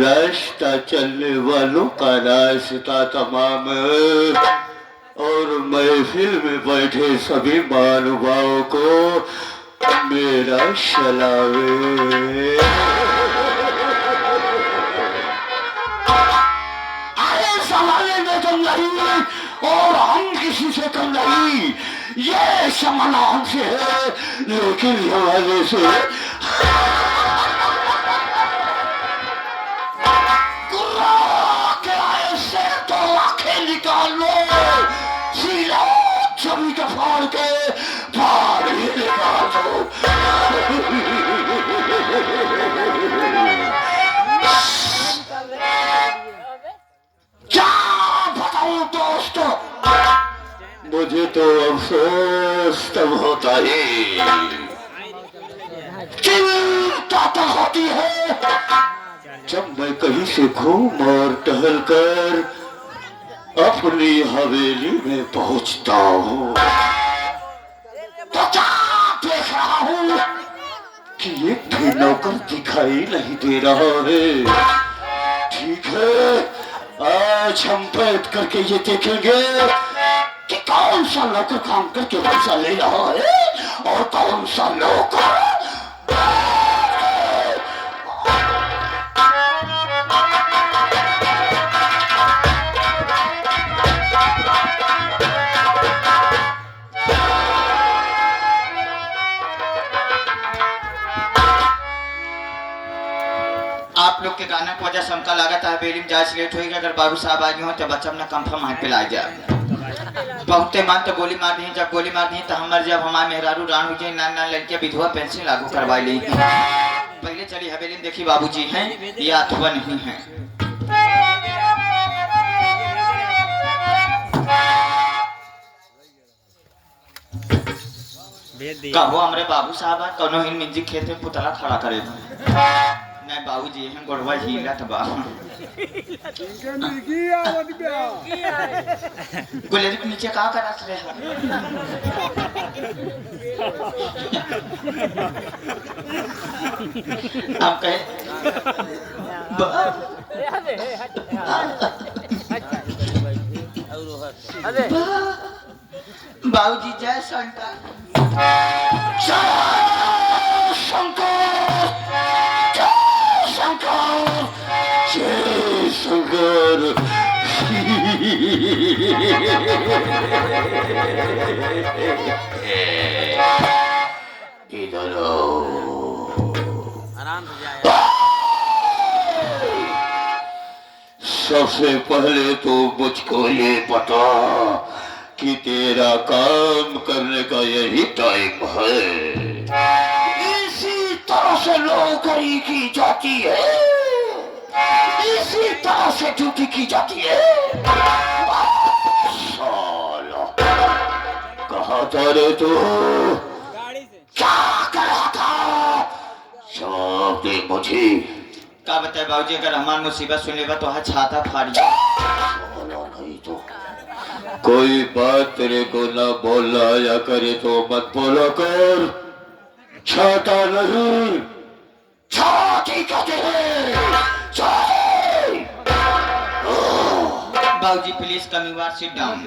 रास्ता चलने वालों का रास्ता तमाम है और महफिल में बैठे सभी महानुभावों को मेरा सलावे। अरे सवाले में तुम नहीं और हम किसी से कम नहीं, ये समझना हमसे है लेकिन हवाले से निकाल लो, सीधा छवि का फाड़ के फाड़ ही निकाल दो। क्या बताऊं दोस्तों, मुझे तो अफसोस तब होता ही, चिंता तो होती है जब मैं कहीं से घूम और टहल कर अपनी हवेली में पहुंचता हूँ तो क्या देख रहा हूँ कि एक भी नौकर दिखाई नहीं दे रहा है। ठीक है, आज हम बैठ करके ये देखेंगे कि कौन सा नौकर काम करके पैसा ले रहा है और कौन सा नौकर आप लोग के गाना को वजह से हमका लगा था बेरिंग जांच लेट होगी। अगर बाबू साहब आ गए हो तो बच्चा अपना कंफर्म हाथ पे ला जाए। बहुते मान तो गोली मार दी, जब गोली मार दी तो हमारे जब हमारे मेहरारू रान हो जाए नान नान लड़कियां विधवा पेंशन लागू करवा ली। पहले चली हवेली में देखी बाबूजी हैं या अथवा नहीं है। कहो हमारे बाबू साहब कौनो ही म्यूजिक खेत में पुतला खड़ा करे नहीं बाबूजी हैं गोड़वा हीला तबा गुलेरी के नीचे कहाँ करा रहे आप कहे बाबूजी जय शंकर शंकर इधर सबसे पहले तो मुझको ये बता कि तेरा काम करने का यही टाइम है। इसी तरह से नौकरी की जाती है, इसी तरह से ड्यूटी की जाती है। साला कहा था रे तू, क्या करा था? जवाब दे मुझे। क्या बताए बाबूजी, अगर हमारी मुसीबत सुनेगा तो हाथ छाता फाड़ी। नहीं तो कोई बात तेरे को ना बोला या करे तो मत बोला कर। छाता नहीं छाती कहते हैं। बाबूजी please come you are sit down.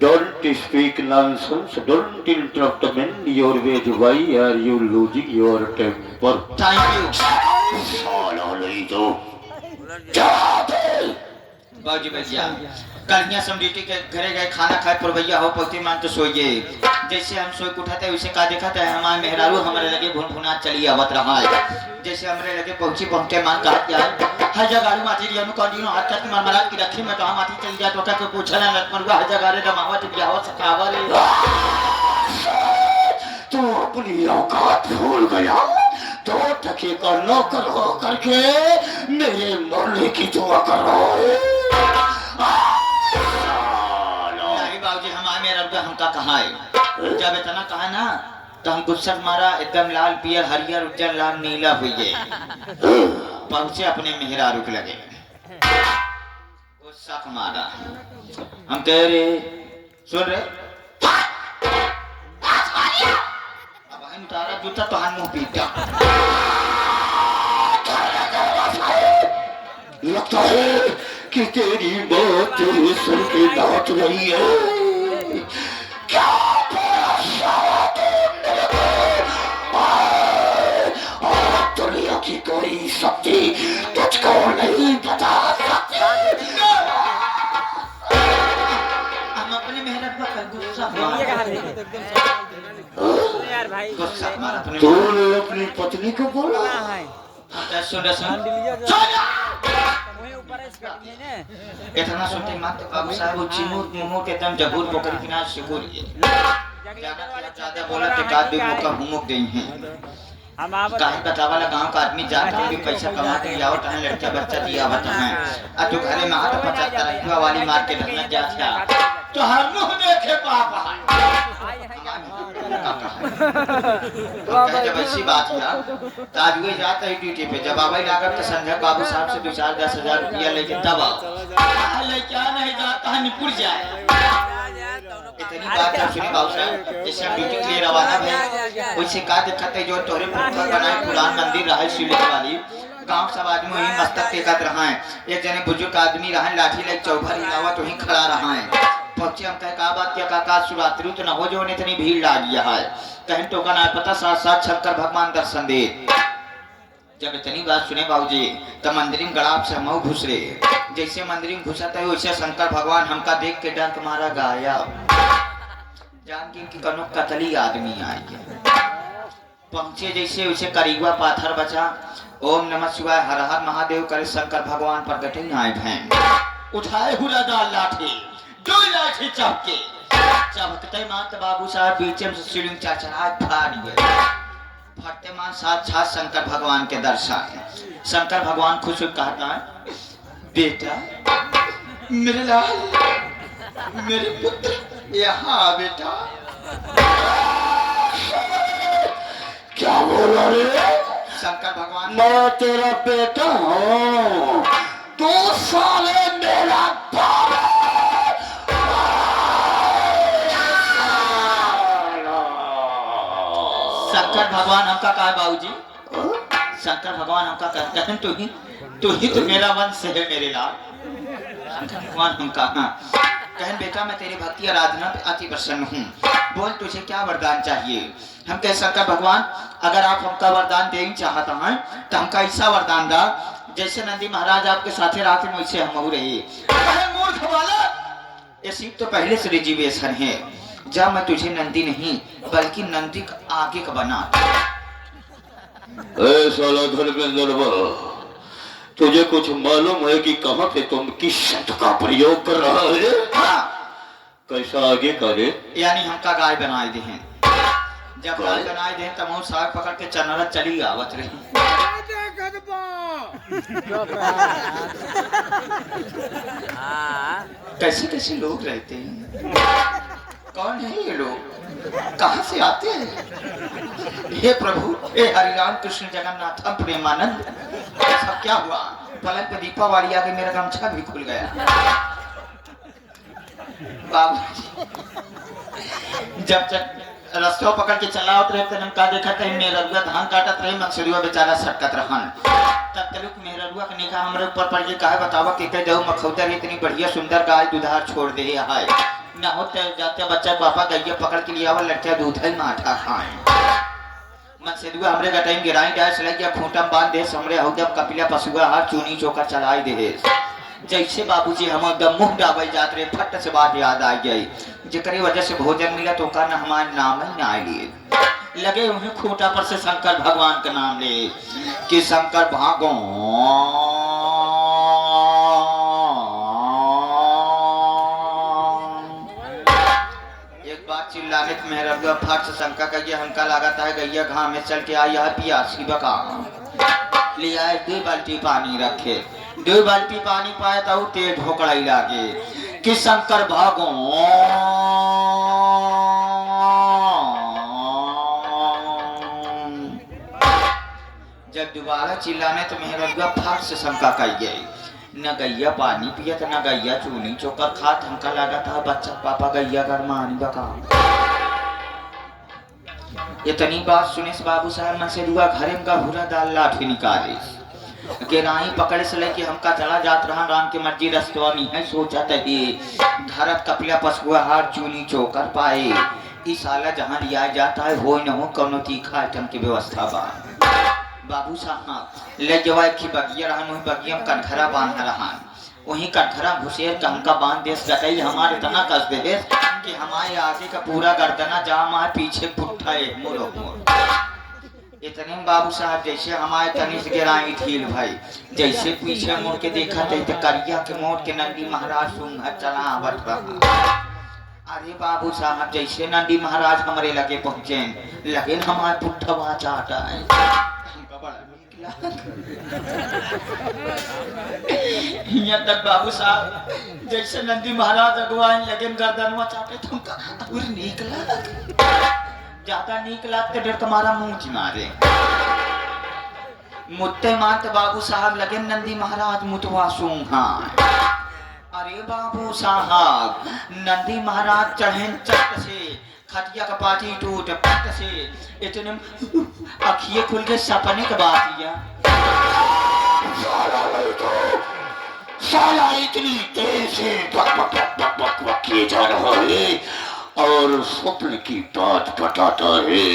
Don't speak nonsense. Don't interrupt me. Your way. Why are you losing your temper? Thank you. साला नहीं तो बाबूजी भैया कल यहाँ समझी के घरे गए खाना खाए पुरवैया हो पौती मान तो सोइए। जैसे हम सोई उठाते वैसे का देखा था हमारे मेहरारू हमारे लगे भुन भुना चली आवत रहा है। जैसे हमारे लगे पहुंचे मान कहा क्या हर जगह गाड़ी माची रिया कंटिन्यू हाथ तक मार मारा की रखी मैं कहां माची चली जात वका को पूछला न मरुआ हर जगह रे दमावत बियाह सखावा रे। तू अपनी औकात भूल गया तो टके का नौकर हो करके मेरे मरने की दुआ कर रहा है। नहीं बाबूजी हमारे मेरा हमका कहाँ है जब इतना कहा ना तो हम गुस्सा मारा, एकदम लाल पियर हरियर उज्जर लाल नीला हुई पहुंचे अपने मेहरारू के लगे, गुस्सा मारा। हम कह रहे सुन रहे अब उतारा जूता तो हम मुंह पीटा। लगता है कि तेरी मौत तेरे सर पे नाच रही है। क्या दुनिया की कोई शक्ति तुझको नहीं बता सकती। हम अपने मेहरत पर गुस्सा मारा। तूने अपनी पत्नी को बोला? इतना सुनते मात्र बाबू साहब चिमूर मुमूर के दम जबूर पोखरी किनार शिकुर ज्यादा बोला तो काद दे मुका हुमुक देई हैं। काहे बतावाला गांव का आदमी जाता है भी पैसा कमा के आवत है, लड़का बच्चा दिया आवत है आ तू घरे में हाथ 75 रुपया वाली मार के ढलना जा था तो हर मुंह देखे पाप है। जब ऐसी बात है ताज हुए जाता है ड्यूटी पे, जब आवाई लागत तो संध्या बाबू साहब से 2-4-10,000 रुपया लेके तब ले क्या नहीं जाता है निपुर जाए। इतनी बात जब सुनी बाबू साहब जैसे हम ड्यूटी के लिए रवाना भए वैसे का दिक्कत है जो तोरे पुरखा बनाए पुरान मंदिर रहा शिवलिंग वाली गांव सब आदमी वही मस्तक टेकत रहा है। एक जने बुजुर्ग आदमी रहा लाठी लाइक चौभर हिलावत वहीं खड़ा रहा है। पहुंचे हम कहे का बात क्या काका शिवरात्रि तो न हो जो इतनी भीड़ लाग गया है कहीं टोका ना पता साथ साथ शंकर भगवान दर्शन दे। जब इतनी बात सुने बाबूजी तो मंदिर में गड़ाप से हम घुस रहे। जैसे मंदिर में घुसा था वैसे शंकर भगवान हमका देख के डंक मारा गाया जान की कनो कतली आदमी आई। पहुंचे जैसे उसे करीबा पाथर बचा, ओम नमः शिवाय हर हर महादेव करे शंकर भगवान प्रकट आए भैन उठाए हुरा दाल लाठी दो लाठी चपके चपकते मात बाबू साहब बीच में शिवलिंग चरचरा फाड़ गए। फटते मान साक्षात शंकर भगवान के दर्शन। शंकर भगवान खुश कहता है बेटा मेरे लाल मेरे पुत्र यहाँ बेटा। क्या बोला रे? शंकर भगवान मैं तेरा बेटा हूँ, तू साले मेरा बाप। शंकर भगवान हमका कहा बाबूजी, शंकर भगवान हमका कहते हैं तू ही तो मेरा वंश है मेरे लाल। शंकर भगवान हमका कहन बेटा मैं तेरी भक्ति आराधना पे अति प्रसन्न हूँ, बोल तुझे क्या वरदान चाहिए। हम कहे शंकर भगवान अगर आप हमका वरदान देना चाहता हैं तो हमका ऐसा वरदान दा जैसे नंदी महाराज आपके साथे रात में वैसे हम रहे। मूर्ख वाला ये सीट तो पहले से रिजर्वेशन है, जब मैं तुझे नंदी नहीं बल्कि नंदी आगे का बना। साला धर्मेंद्र तुझे कुछ मालूम है कि कहाँ पे तुम किस शब्द का प्रयोग कर रहा है? हाँ। कैसा आगे करे? यानी हमका गाय बनाए दे हैं, जब गाय बनाए दे तब हम साग पकड़ के चनरा चली आवत रही। कैसे कैसे लोग रहते हैं, कौन है ये लोग, कहाँ से आते हैं? हे प्रभु हे हरिराम कृष्ण जगन्नाथ प्रेमानंद सब क्या हुआ? पलंग पे दीपावली आ गई, मेरा गमछा भी खुल गया। बाबू जब तक रास्ता पकड़ के चला उतरे तब का देखा था मेरा रुआ धान काटत रहे मकसुरिया बेचारा सटकत रहन। तब तक मेरा रुआ के निगाह हमरे ऊपर पड़ के काहे बतावा कि कह दो मखौतर इतनी बढ़िया सुंदर गाय दुधार छोड़ दे है ना होते जाते बच्चा पापा गैया पकड़ के लिया लड़का दूध है माठा खाए मन से दुआ हमरे का टाइम गिराई डाय सलाई गया खूंटम बांध दे हमरे हो जब कपिला पशुआ हाथ चूनी चोकर चलाई दे। जैसे बाबूजी हम एकदम मुंह डाबल जात रहे फट से बात याद आ गई जेकरी वजह से भोजन मिला तो का ना हमारे नाम ही ना लिए लगे उन्हें खूंटा पर से शंकर भगवान का नाम ले कि शंकर भागो चिल्लाने मेहरा फट से शंका का ये हमका लागत है गैया घाम में चल के आई है पियासी बका लिया 2 बाल्टी पानी रखे 2 बाल्टी पानी पाए तो ते ढोकड़ाई लागे कि शंकर भागो जब दोबारा चिल्लाने तो मेहरगुआ फाट से शंका कही गई। न गैया पानी पियत न गैया चूनी चोकर खात, हमका लगा था बच्चा पापा गैया घर मानी बका। इतनी बात सुने से बाबू साहब मन से दुआ घरे का हुरा दाल लाठी निकाले के राही पकड़े से लेके हमका चला जात रहा राम के मर्जी रस्तवा नहीं है सोचा तही धरत कपिला पसुआ हार चूनी चोकर पाए इस साला जहाँ लिया जाता है हो न हो कौनो तीखा आइटम की व्यवस्था बा। बाबू साहब ले जवाए की बगिया रहन वही बगिया कटघरा बांध रहन वही कटघरा घुसेर हमका बांध देश गटई हमारे इतना कस दे कि हमारे आगे का पूरा गर्दना जाम है पीछे पुट्ठा है मोरो मोर। इतने में बाबू साहब जैसे हमारे तनिष गिराई ठील भाई जैसे पीछे मुड़ के देखा तो करिया के मोड़ के नंदी महाराज सुन चला आवत रहा। अरे बाबू साहब जैसे नंदी महाराज हमारे लगे पहुंचे लगे हमारे पुट्ठा चाहता है यहाँ तक बाबू साहब जैसे नंदी महाराज अगुवाई लगे गर्दनवा चाहते तुमका निकला ज्यादा नीक लागते डर तुम्हारा मुंह चिनारे मुत्ते मात बाबू साहब लगे नंदी महाराज मुतवा सूंघा। अरे बाबू साहब नंदी महाराज चढ़े चट से खटिया का पाटी टूट पट से इतने अखिए खुल के सपने के बात या साला इतनी तेज से बक किए जा रहा है और स्वप्न की बात बताता है।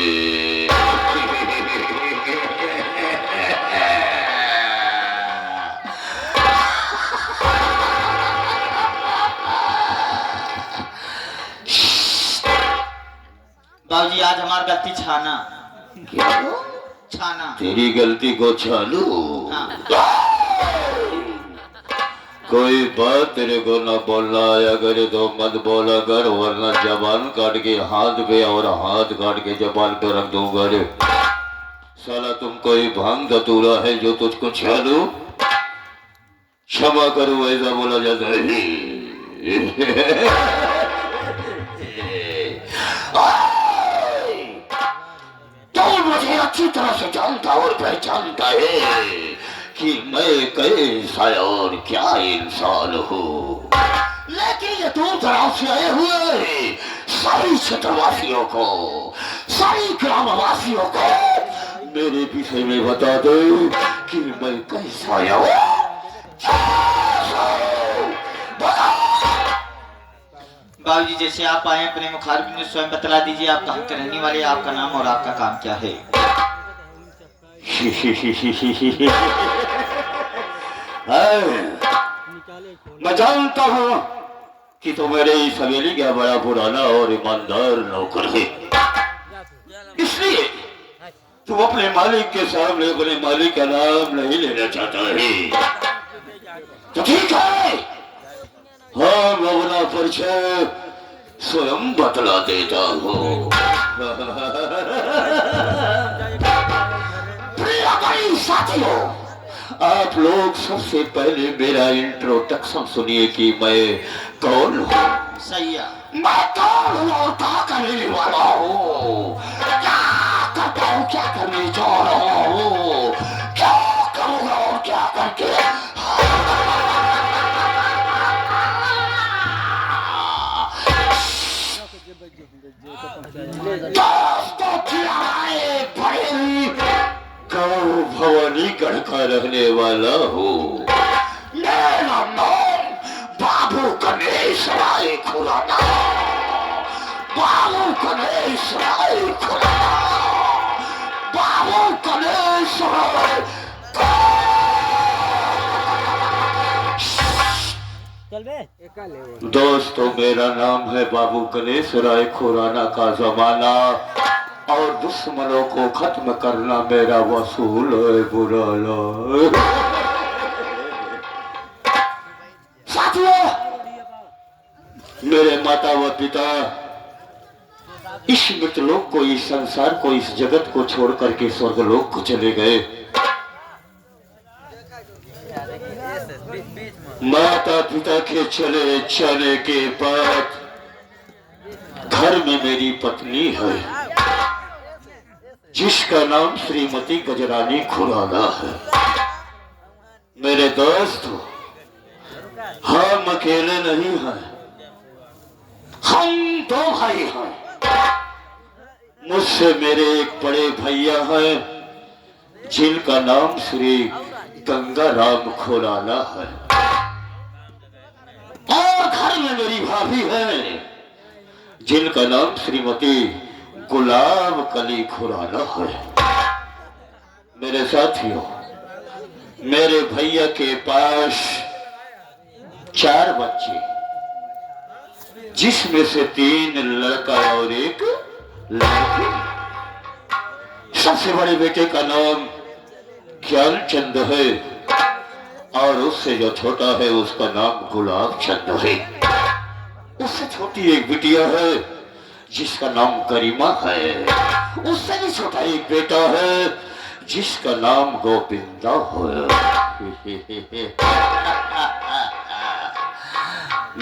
बाबूजी आज हमारी गलती छाना क्या छाना तेरी गलती को छानू? हाँ। कोई बात तेरे को ना बोलना आया करे तो मत बोला कर वरना जबान काट के हाथ पे और हाथ काट के जबान पे रख दूंगा रे। साला तुम कोई भांग धतूरा है जो तुझको छानू? क्षमा करो ऐसा बोला जाता है। तो मुझे अच्छी तरह से जानता और पहचानता है कि मैं कैसा और क्या इंसान हूँ, लेकिन ये दूर दराज से आए हुए सारी क्षेत्रवासियों को सारी ग्रामवासियों को मेरे विषय में बता दो कि मैं कैसा हूँ। बाबूजी जैसे आप आए अपने मुखारबिन में स्वयं बतला दीजिए आप कहाँ के रहने वाले, आपका नाम और आपका काम क्या है। मैं जानता हूँ कि तो मेरे इस हवेली का बड़ा पुराना और ईमानदार नौकर है, इसलिए तुम अपने मालिक के सामने अपने मालिक का नाम नहीं लेना चाहता है तो ठीक है, हम अपना परिचय स्वयं बतला देता हूँ। प्रिय साथियों, आप लोग सबसे पहले मेरा इंट्रोडक्शन सुनिए कि मैं कौन हूँ। सही है। मैं कौन हूँ और क्या करने वाला हूँ, क्या करता हूँ, क्या करने जा रहा हूँ, क्या करूँगा और क्या करके। दोस्तों क्या है भाई, गाँव भवानी गढ़ का रहने वाला हूँ। मेरा नाम बाबू गणेश राय खुराना, बाबू गणेश राय खुराना, बाबू गणेश राय। दोस्तों मेरा नाम है बाबू गणेश राय खुराना का जमाना और दुश्मनों को खत्म करना मेरा वसूल है बुराना। साथियों, मेरे माता व पिता इस मृतलोक को, इस संसार को, इस जगत को छोड़ करके स्वर्गलोक को चले गए। माता पिता के चले जाने के बाद घर में मेरी पत्नी है जिसका नाम श्रीमती गजरानी खुराना है। मेरे दोस्त, हम अकेले नहीं हैं, हम दो भाई हैं। मुझसे मेरे एक बड़े भैया हैं जिनका नाम श्री गंगाराम खुराना है, और घर में मेरी भाभी है जिनका नाम श्रीमती गुलाब कली खुराना है। मेरे साथियों, मेरे भैया के पास 4 बच्चे, जिसमें से 3 लड़का और 1 लड़की। सबसे बड़े बेटे का नाम ज्ञानचंद है और उससे जो छोटा है उसका नाम गुलाब चंद है। उससे छोटी एक बिटिया है जिसका नाम गरिमा है। उससे भी छोटा एक बेटा है जिसका नाम गोविंदा है।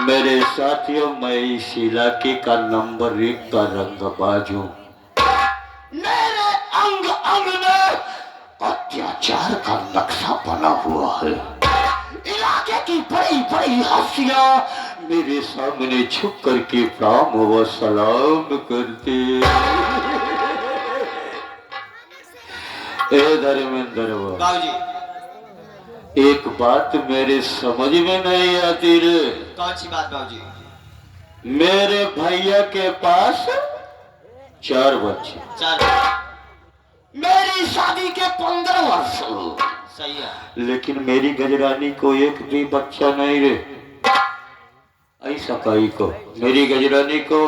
मेरे साथियों, मैं इस इलाके का नंबर 1 का रंगबाज हूं। मेरे अंग अंग में अत्याचार का नक्शा बना हुआ है। इलाके की बड़ी बड़ी हस्तियां मेरे सामने छुप करके प्रणाम व सलाम करते। ए धर्मेंद्र बाबूजी, एक बात मेरे समझ में नहीं आती रे। कौन सी बात बाबूजी? मेरे भैया के पास 4 बच्चे, 4। मेरी शादी के 15 वर्ष, सही है। लेकिन मेरी गजरानी को एक भी बच्चा नहीं रे। ऐसा कहीं को मेरी गजरानी को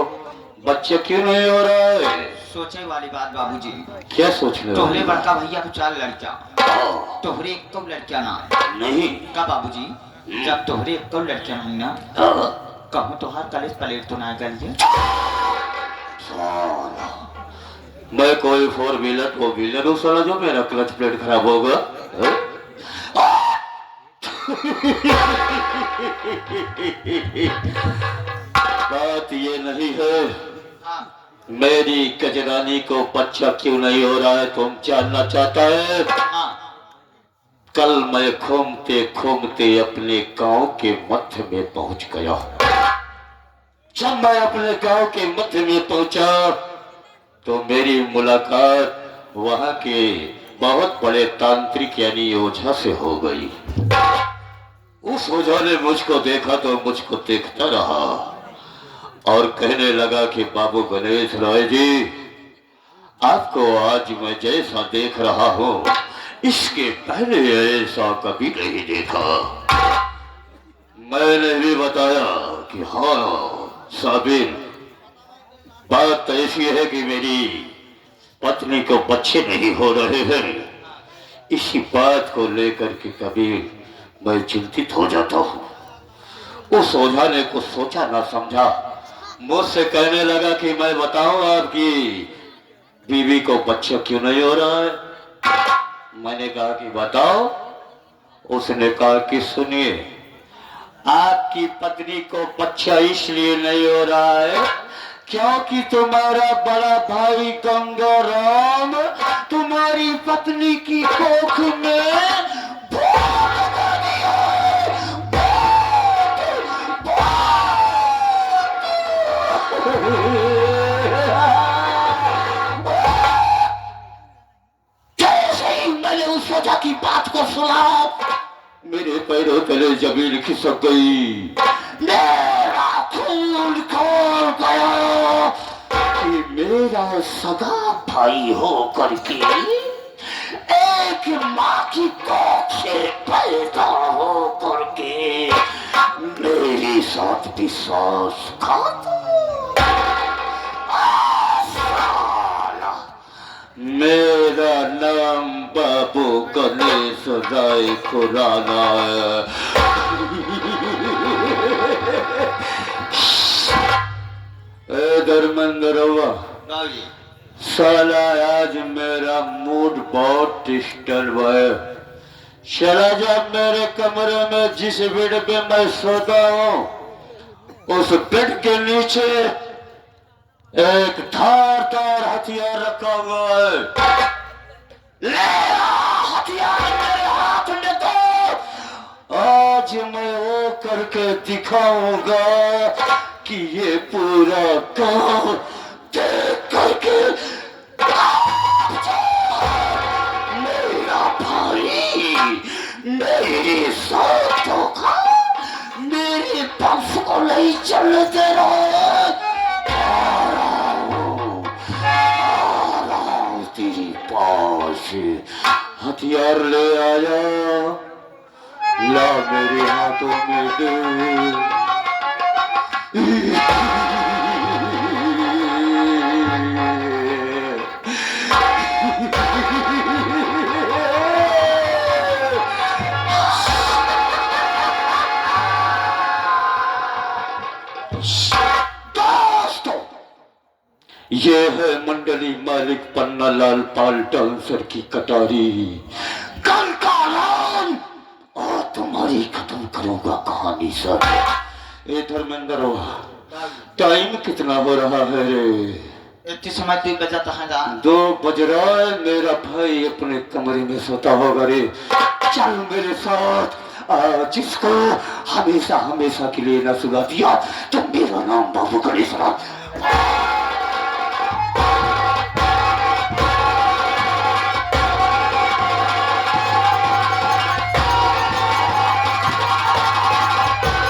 बच्चा क्यों नहीं हो रहा है? सोचे वाली बात बाबूजी। क्या सोचने तोहरे वाली? बड़का भैया को 4 लड़कियां, तोहरे एक तो लड़कियां ना नहीं का बाबूजी? जब तोहरे एक तो लड़कियां नहीं ना, कहूँ तो हर कॉलेज प्लेट तो ना गई। मैं कोई 4 व्हीलर 2 व्हीलर हूँ साला जो मेरा क्लच प्लेट खराब होगा? बात ये नहीं है मेरी गजरानी को बच्चा क्यों नहीं हो रहा है, तुम जानना चाहता है? कल मैं घूमते घूमते अपने गांव के मध्य में पहुंच गया। जब मैं अपने गांव के मध्य में पहुंचा तो मेरी मुलाकात वहां के बहुत बड़े तांत्रिक यानी ओझा से हो गई। उस ओझा ने मुझको देखा तो मुझको देखता रहा और कहने लगा कि बाबू गणेश राय जी, आपको आज मैं जैसा देख रहा हूं इसके पहले ऐसा कभी नहीं देखा। मैंने भी बताया कि हाँ साबिर, बात ऐसी है कि मेरी पत्नी को बच्चे नहीं हो रहे हैं। इसी बात को लेकर के कभी मैं चिंतित हो जाता हूँ। उस ओझा ने कुछ सोचा ना समझा मुझसे कहने लगा कि मैं बताऊं आपकी बीवी को बच्चा क्यों नहीं हो रहा है। मैंने कहा कि बताओ। उसने कहा कि सुनिए, आपकी पत्नी को बच्चा इसलिए नहीं हो रहा है क्योंकि तुम्हारा बड़ा भाई गंगाराम तुम्हारी पत्नी की कोख में जैसे ही मैंने उस वजह की बात को सुना, मेरे पैरों तले जमीन खिसक गई। मेरा खून खोल गया कि मेरा सगा भाई हो करके एक माँ की कोख से पैदा हो करके मेरे साथ विश्वासघात। मेरा नाम बाबू गणेश राय खुराना है। धर्मेंद्र साला आज मेरा मूड बहुत डिस्टर्ब है। चला जा मेरे कमरे में, जिस बेड पे मैं सोता हूँ उस बेड के नीचे एक धारदार हथियार रखा हुआ है। ले आ हथियार मेरे हाथ में दो। आज मैं वो करके दिखाऊंगा कि ये पूरा गांव देख करके मेरा भाई मेरे साथ होगा, मेरे पक्ष को नहीं चलने दे रहा। तेरी पास हथियार ले आया, ला मेरे हाथों में दे। ये है मंडली मालिक पन्नालाल पाल डांसर की कटारी। कल का राम और तुम्हारी खत्म करूंगा कहानी सर। ए धर्मेंद्र, टाइम कितना हो रहा है रे? इतने समय 2 बजा कहाँ जा? 2 बज रहा है। मेरा भाई अपने कमरे में सोता होगा रे। चल मेरे साथ। जिसको हमेशा हमेशा के लिए न सुना दिया तो मेरा नाम बाबू गणेश राम।